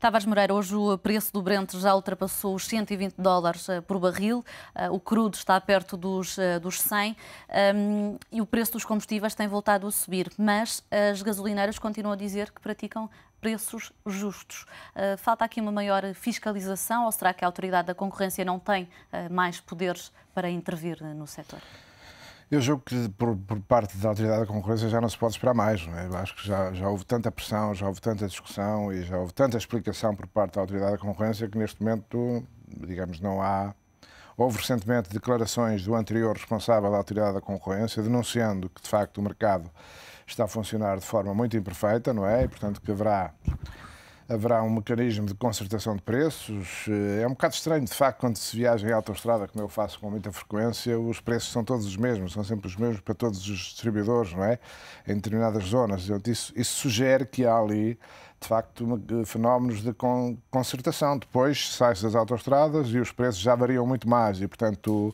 Tavares Moreira, hoje o preço do Brent já ultrapassou os $120 por barril, o crudo está perto dos 100 e o preço dos combustíveis tem voltado a subir, mas as gasolineiras continuam a dizer que praticam preços justos. Falta aqui uma maior fiscalização ou será que a Autoridade da Concorrência não tem mais poderes para intervir no setor? Eu julgo que por parte da Autoridade da Concorrência já não se pode esperar mais. Não é? Eu acho que já houve tanta pressão, já houve tanta discussão e já houve tanta explicação por parte da Autoridade da Concorrência que neste momento, digamos, não há... Houve recentemente declarações do anterior responsável da Autoridade da Concorrência denunciando que, de facto, o mercado está a funcionar de forma muito imperfeita, não é? E, portanto, que haverá um mecanismo de concertação de preços. É um bocado estranho, de facto, quando se viaja em autoestrada, como eu faço com muita frequência, os preços são todos os mesmos, são sempre os mesmos para todos os distribuidores, não é? Em determinadas zonas. Isso sugere que há ali, de facto, fenómenos de concertação. Depois sai-se das autoestradas e os preços já variam muito mais e, portanto,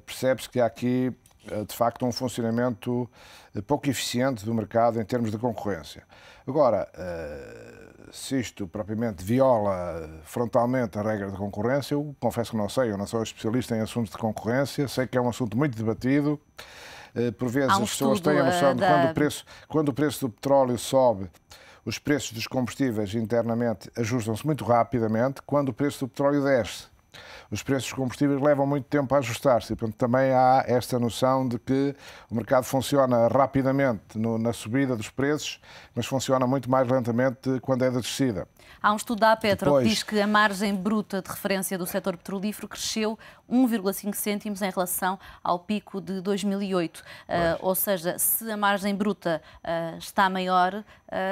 percebe-se que há aqui, de facto, um funcionamento pouco eficiente do mercado em termos de concorrência. Agora, se isto propriamente viola frontalmente a regra da concorrência, eu confesso que não sei, eu não sou especialista em assuntos de concorrência, sei que é um assunto muito debatido, por vezes as pessoas têm a noção de quando o preço do petróleo sobe, os preços dos combustíveis internamente ajustam-se muito rapidamente, quando o preço do petróleo desce. Os preços dos combustíveis levam muito tempo a ajustar-se e, portanto, também há esta noção de que o mercado funciona rapidamente na subida dos preços, mas funciona muito mais lentamente quando é da descida. Há um estudo da Apetro que diz que a margem bruta de referência do setor petrolífero cresceu 1,5 cêntimos em relação ao pico de 2008. Ou seja, se a margem bruta está maior,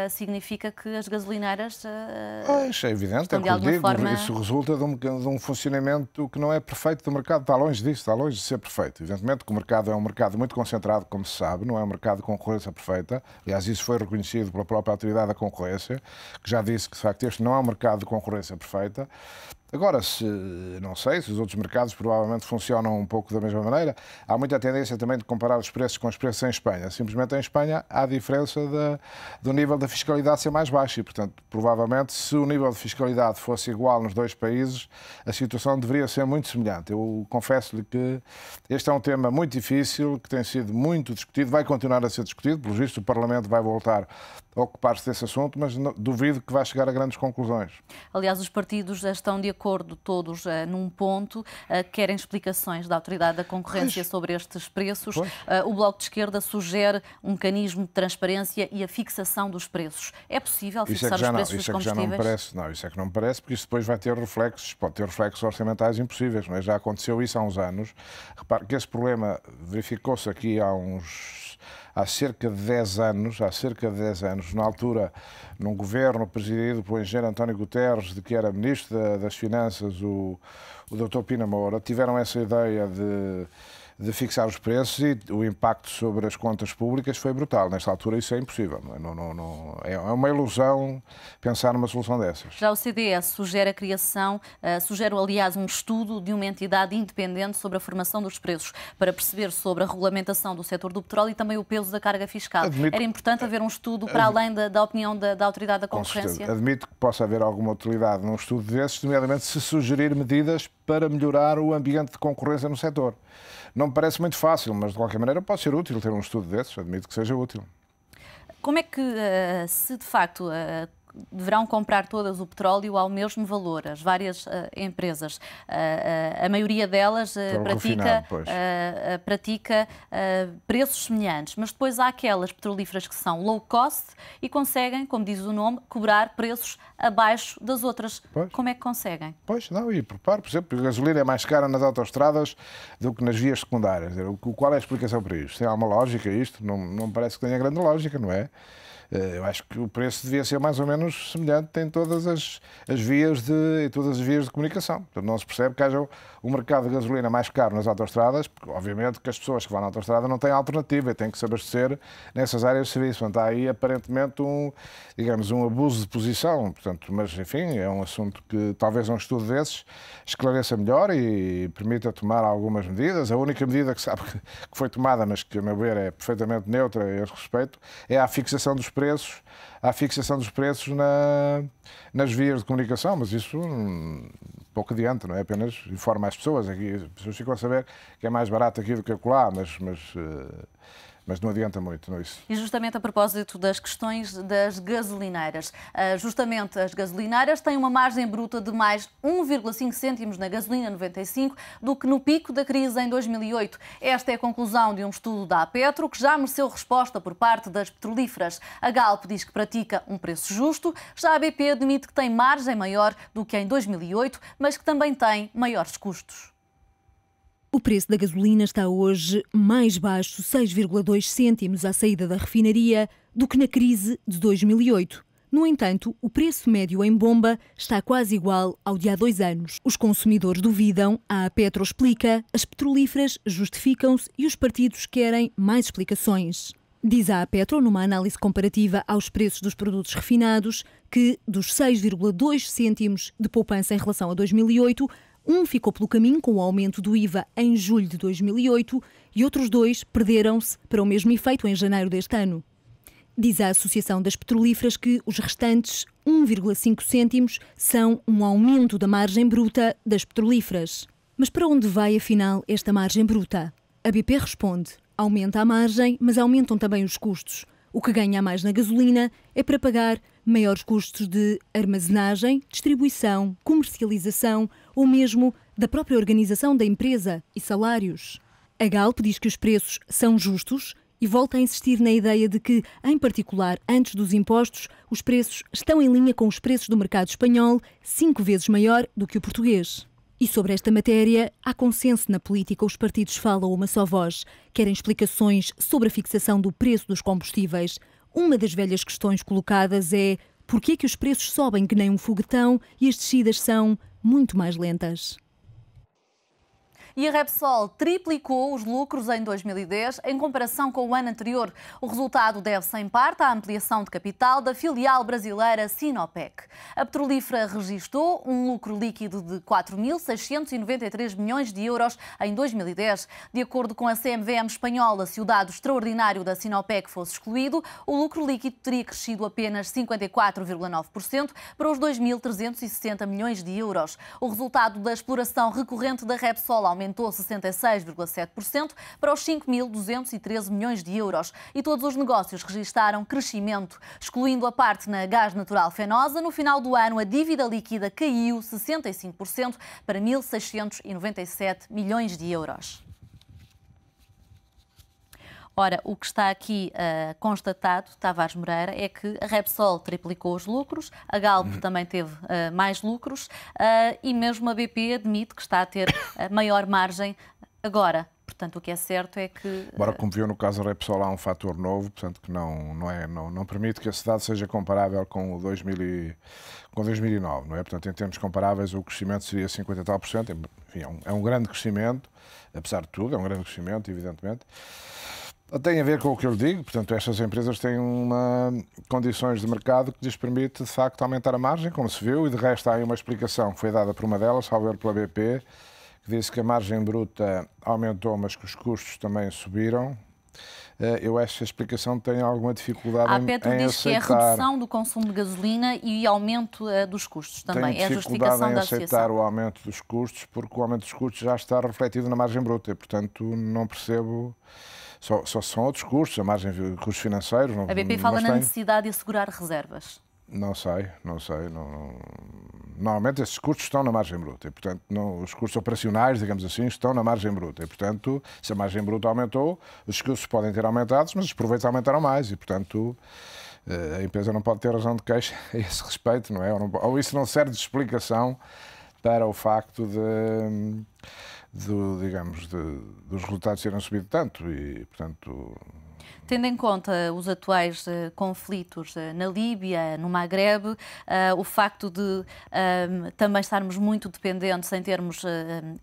significa que as gasolineiras é evidente, estão de alguma forma... Isso resulta de um funcionamento que não é perfeito do mercado. Está longe disso, está longe de ser perfeito. Evidentemente que o mercado é um mercado muito concentrado, como se sabe, não é um mercado de concorrência perfeita. Aliás, isso foi reconhecido pela própria Autoridade da Concorrência, que já disse que, de facto, este não é um mercado de concorrência perfeita. Agora, não sei se os outros mercados provavelmente funcionam um pouco da mesma maneira. Há muita tendência também de comparar os preços com os preços em Espanha. Simplesmente em Espanha há a diferença do nível da fiscalidade ser mais baixo e, portanto, provavelmente, se o nível de fiscalidade fosse igual nos dois países, a situação deveria ser muito semelhante. Eu confesso-lhe que este é um tema muito difícil, que tem sido muito discutido, vai continuar a ser discutido. Pelo visto, o Parlamento vai voltar a ocupar-se desse assunto, mas duvido que vai chegar a grandes conclusões. Aliás, os partidos já estão de acordo todos num ponto, querem explicações da Autoridade da Concorrência sobre estes preços. O Bloco de Esquerda sugere um mecanismo de transparência e a fixação dos preços. É possível fixar os preços dos combustíveis? Isso é que não me parece, porque isso depois vai ter reflexos, pode ter reflexos orçamentais impossíveis. Não é? Já aconteceu isso há uns anos. Repare que esse problema verificou-se aqui há cerca de 10 anos, na altura, num governo presidido pelo engenheiro António Guterres, de que era ministro das Finanças, o Dr. Pina Moura, tiveram essa ideia de fixar os preços e o impacto sobre as contas públicas foi brutal. Nesta altura isso é impossível. É uma ilusão pensar numa solução dessas. Já o CDS sugere a criação, aliás, um estudo de uma entidade independente sobre a formação dos preços, para perceber sobre a regulamentação do setor do petróleo e também o peso da carga fiscal. Era importante haver um estudo para além da opinião da Autoridade da Concorrência? Admito que possa haver alguma utilidade num estudo desses, nomeadamente se sugerir medidas para melhorar o ambiente de concorrência no setor. Não me parece muito fácil, mas de qualquer maneira pode ser útil ter um estudo desses, admito que seja útil. Como é que, se de facto deverão comprar todas o petróleo ao mesmo valor, as várias empresas, a maioria delas pratica preços semelhantes, mas depois há aquelas petrolíferas que são low cost e conseguem, como diz o nome, cobrar preços abaixo das outras. Como é que conseguem? Por exemplo, a gasolina é mais cara nas autoestradas do que nas vias secundárias. Qual é a explicação para isto? Tem alguma lógica isto? Não me parece que tenha grande lógica, não é? Eu acho que o preço devia ser mais ou menos semelhante em todas as vias de comunicação. Portanto, não se percebe que haja um mercado de gasolina mais caro nas autoestradas, porque obviamente que as pessoas que vão na autoestrada não têm alternativa e têm que se abastecer nessas áreas de serviço. Portanto, há aí aparentemente um abuso de posição. Portanto, mas enfim, é um assunto que talvez um estudo desses esclareça melhor e permita tomar algumas medidas. A única medida que sabe que foi tomada, mas que a meu ver é perfeitamente neutra a esse respeito, é a fixação dos preços, à fixação dos preços nas vias de comunicação, mas isso pouco adianta, não é? Apenas informa as pessoas. Aqui, as pessoas ficam a saber que é mais barato aqui do que acolá, mas não adianta muito, não é isso? E justamente a propósito das questões das gasolineiras. Justamente as gasolineiras têm uma margem bruta de mais 1,5 cêntimos na gasolina 95 do que no pico da crise em 2008. Esta é a conclusão de um estudo da Apetro que já mereceu resposta por parte das petrolíferas. A Galp diz que pratica um preço justo, já a BP admite que tem margem maior do que em 2008, mas que também tem maiores custos. O preço da gasolina está hoje mais baixo, 6,2 cêntimos à saída da refinaria, do que na crise de 2008. No entanto, o preço médio em bomba está quase igual ao de há 2 anos. Os consumidores duvidam, a Petro explica, as petrolíferas justificam-se e os partidos querem mais explicações. Diz a Petro, numa análise comparativa aos preços dos produtos refinados, que dos 6,2 cêntimos de poupança em relação a 2008, um ficou pelo caminho com o aumento do IVA em julho de 2008 e outros 2 perderam-se para o mesmo efeito em janeiro deste ano. Diz a Associação das Petrolíferas que os restantes 1,5 cêntimos são um aumento da margem bruta das petrolíferas. Mas para onde vai, afinal, esta margem bruta? A BP responde: aumenta a margem, mas aumentam também os custos. O que ganha mais na gasolina é para pagar maiores custos de armazenagem, distribuição, comercialização ou mesmo da própria organização da empresa e salários. A Galp diz que os preços são justos e volta a insistir na ideia de que, em particular, antes dos impostos, os preços estão em linha com os preços do mercado espanhol, 5 vezes maior do que o português. E sobre esta matéria, há consenso na política, os partidos falam uma só voz. Querem explicações sobre a fixação do preço dos combustíveis. Uma das velhas questões colocadas é: porquê que os preços sobem que nem um foguetão e as descidas são muito mais lentas? E a Repsol triplicou os lucros em 2010 em comparação com o ano anterior. O resultado deve-se em parte à ampliação de capital da filial brasileira Sinopec. A petrolífera registrou um lucro líquido de 4.693 milhões de euros em 2010. De acordo com a CMVM espanhola, se o dado extraordinário da Sinopec fosse excluído, o lucro líquido teria crescido apenas 54,9% para os 2.360 milhões de euros. O resultado da exploração recorrente da Repsol aumentou 66,7% para os 5.213 milhões de euros e todos os negócios registaram crescimento. Excluindo a parte na gás natural fenosa, no final do ano a dívida líquida caiu 65% para 1.697 milhões de euros. Ora, o que está aqui constatado, Tavares Moreira, é que a Repsol triplicou os lucros, a Galp também teve mais lucros e mesmo a BP admite que está a ter maior margem agora. Portanto, o que é certo é que... Embora, como viu no caso da Repsol, há um fator novo, portanto, que não permite que a cidade seja comparável com 2009, não é? Portanto, em termos comparáveis, o crescimento seria 50 e tal por cento. Enfim, é um grande crescimento, apesar de tudo, é um grande crescimento, evidentemente. Tem a ver com o que eu lhe digo, portanto, estas empresas têm condições de mercado que lhes permite, de facto, aumentar a margem, como se viu, e de resto há aí uma explicação que foi dada por uma delas, salvo erro pela BP, que disse que a margem bruta aumentou, mas que os custos também subiram. Eu acho que a explicação tem alguma dificuldade em aceitar. A Petro diz que é a redução do consumo de gasolina e aumento dos custos também. É a justificação da associação. Tem dificuldade em aceitar o aumento dos custos, porque o aumento dos custos já está refletido na margem bruta, e, portanto, não percebo... Só são outros custos, a margem de custos financeiros. A BP fala na necessidade de assegurar reservas. Não sei. Normalmente esses custos estão na margem bruta e, portanto, os custos operacionais, digamos assim, estão na margem bruta. E, portanto, se a margem bruta aumentou, os custos podem ter aumentado, mas os proveitos aumentaram mais e, portanto, a empresa não pode ter razão de queixa a esse respeito, não é? Ou isso não serve de explicação para o facto dos resultados terem subido tanto e, portanto... Tendo em conta os atuais conflitos na Líbia, no Magrebe, o facto de também estarmos muito dependentes em termos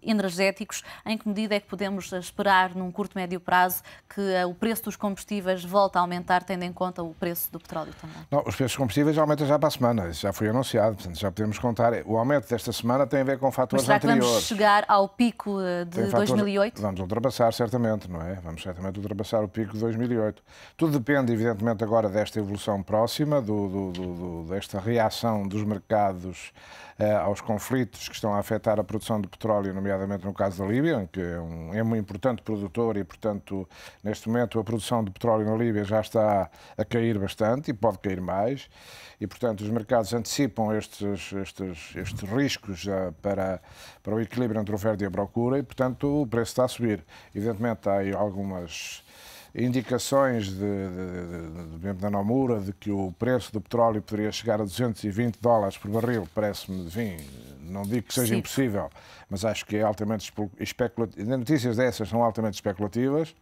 energéticos, em que medida é que podemos esperar, num curto, médio prazo, que o preço dos combustíveis volte a aumentar, tendo em conta o preço do petróleo também? Não, os preços dos combustíveis aumentam já para a semana, isso já foi anunciado, portanto já podemos contar. O aumento desta semana tem a ver com fatores anteriores. Vamos chegar ao pico de 2008? Vamos ultrapassar, certamente, não é? Vamos certamente ultrapassar o pico de 2008. 2008. Tudo depende, evidentemente, agora desta evolução próxima, desta reação dos mercados aos conflitos que estão a afetar a produção de petróleo, nomeadamente no caso da Líbia, que é um importante produtor e, portanto, neste momento a produção de petróleo na Líbia já está a cair bastante e pode cair mais. E, portanto, os mercados antecipam estes riscos para o equilíbrio entre a oferta e a procura e, portanto, o preço está a subir. Evidentemente, há aí algumas indicações mesmo da Nomura de que o preço do petróleo poderia chegar a $220 por barril. Parece-me, enfim, não digo que seja impossível, mas acho que é altamente especulativo. Notícias dessas são altamente especulativas.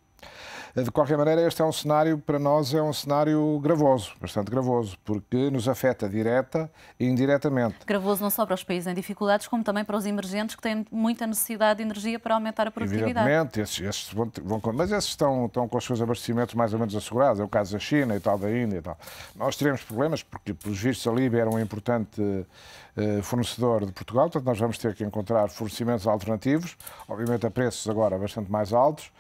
De qualquer maneira, este é um cenário, para nós, é um cenário gravoso, bastante gravoso, porque nos afeta direta e indiretamente. Gravoso não só para os países em dificuldades, como também para os emergentes que têm muita necessidade de energia para aumentar a produtividade. Evidentemente, esses mas esses estão com os seus abastecimentos mais ou menos assegurados. É o caso da China e tal, da Índia e tal. Nós tivemos problemas porque, pelos vistos, a Líbia era um importante fornecedor de Portugal, portanto nós vamos ter que encontrar fornecimentos alternativos, obviamente a preços agora bastante mais altos.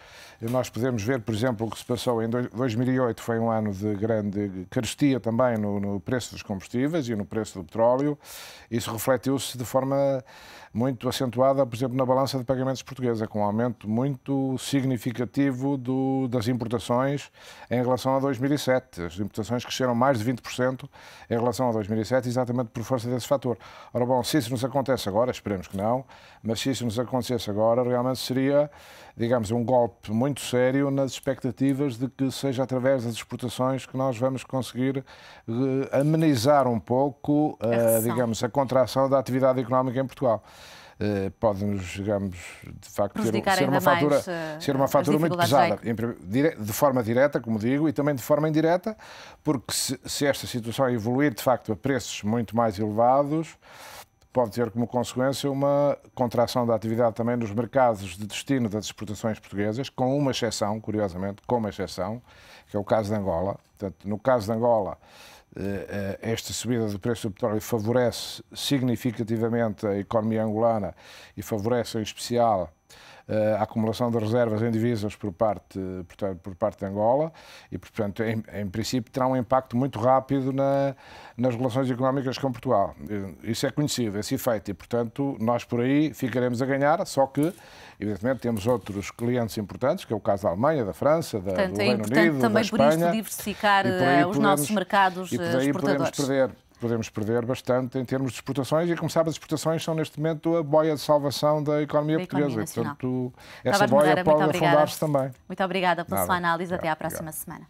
E nós podemos ver, por exemplo, o que se passou em 2008 foi um ano de grande carestia também no preço dos combustíveis e no preço do petróleo. Isso refletiu-se de forma muito acentuada, por exemplo, na balança de pagamentos portuguesa, com um aumento muito significativo das importações em relação a 2007. As importações cresceram mais de 20% em relação a 2007, exatamente por força desse fator. Ora bom, se isso nos acontece agora, esperemos que não, mas se isso nos acontecesse agora, realmente seria, digamos, um golpe muito sério nas expectativas de que seja através das exportações que nós vamos conseguir amenizar um pouco, digamos, a contração da atividade económica em Portugal. Pode-nos, digamos, de facto, ser uma fatura muito pesada, de forma direta, como digo, e também de forma indireta, porque se esta situação evoluir, de facto, a preços muito mais elevados, pode ter como consequência uma contração da atividade também nos mercados de destino das exportações portuguesas, com uma exceção, curiosamente, que é o caso de Angola. Portanto, no caso de Angola, esta subida do preço do petróleo favorece significativamente a economia angolana e favorece em especial a acumulação de reservas em divisas por parte de Angola e, portanto, em princípio, terá um impacto muito rápido nas relações económicas com Portugal. Isso é conhecido, esse efeito, e, portanto, nós por aí ficaremos a ganhar, só que, evidentemente, temos outros clientes importantes, que é o caso da Alemanha, da França, do Reino Unido, da Espanha. É importante também por isso diversificar os nossos mercados exportadores. Podemos perder bastante em termos de exportações e, como sabe, as exportações são neste momento a boia de salvação da economia portuguesa. E, portanto, essa boia pode afundar-se também. Muito obrigada pela sua análise. Até à próxima semana.